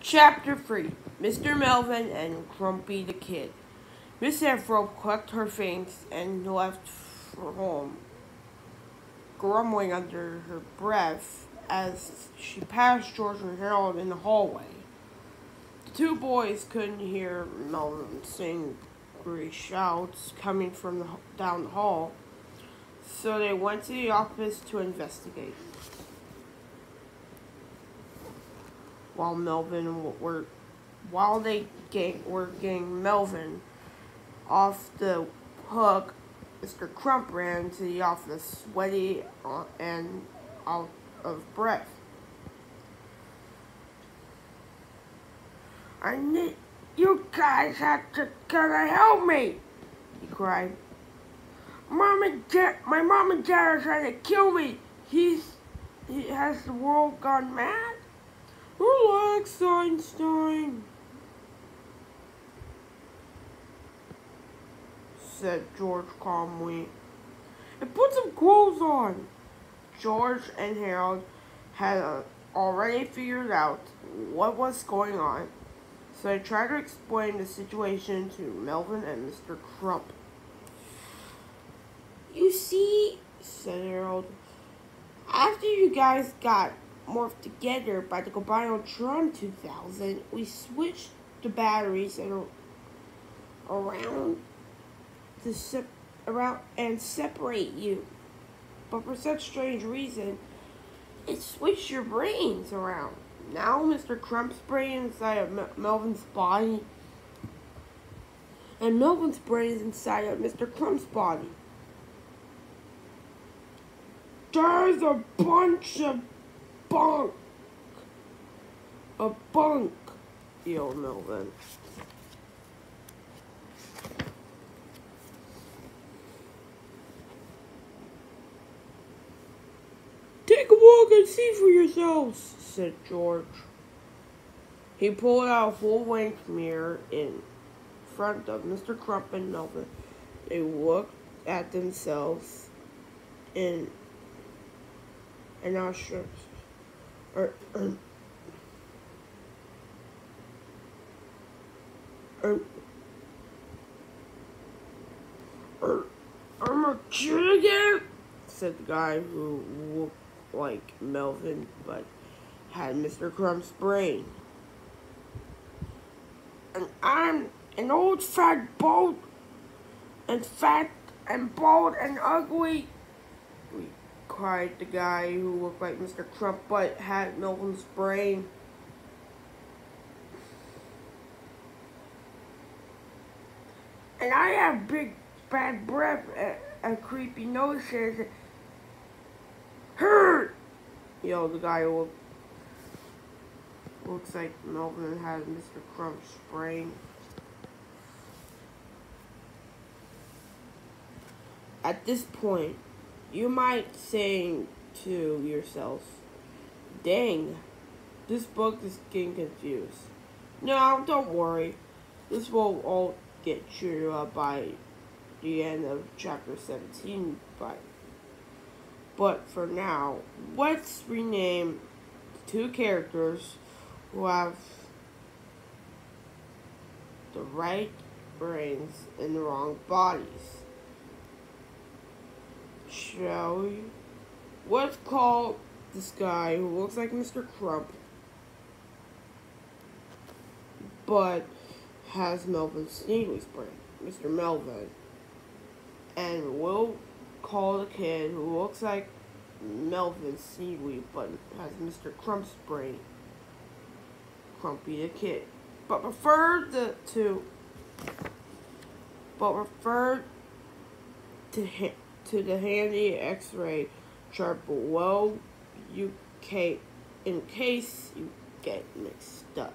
Chapter 3 Mr. Melvin and Kruppy the Kid. Miss Afro clucked her things and left for home, grumbling under her breath as she passed George and Harold in the hallway. The two boys couldn't hear Melvin's angry shouts coming from down the hall, so they went to the office to investigate. While they were getting Melvin off the hook, Mr. Crump ran into the office, sweaty and out of breath. "I need you guys gotta help me!" he cried. My mom and dad are trying to kill me. Has the world gone mad? Relax, Einstein, said George calmly, and put some clothes on. George and Harold had already figured out what was going on, so they tried to explain the situation to Melvin and Mr. Crump. "You see," said Harold, "after you guys got morphed together by the Combinotron 2000, we switched the batteries around and separate you. But for such strange reason, it switched your brains around. Now Mr. Crump's brain inside of Melvin's body, and Melvin's brain is inside of Mr. Crump's body. There's a bunch of bunk! A bunk!" yelled Melvin. "Take a walk and see for yourselves," said George. He pulled out a full-length mirror in front of Mr. Crump and Melvin. They looked at themselves in an ostrich. I'm a kid again," said the guy who looked like Melvin but had Mr. Crump's brain. "And I'm an old bald and ugly," cried the guy who looked like Mr. Crump but had Melvin's brain. "And I have big bad breath and creepy noses." "Hurt!" yelled the guy who looks like Melvin had Mr. Crump's brain. At this point, you might say to yourself, "Dang, this book is getting confused." No, don't worry. This will all get cheered up by the end of chapter 17. But for now, let's rename the two characters who have the right brains in the wrong bodies. Shall we? Let's call this guy who looks like Mr. Crump but has Melvin Sneedley's brain, Mr. Melvin. And we'll call the kid who looks like Melvin Sneedley but has Mr. Crump's brain, Kruppy the Kid. But refer to the handy X-ray chart below in case you get mixed up.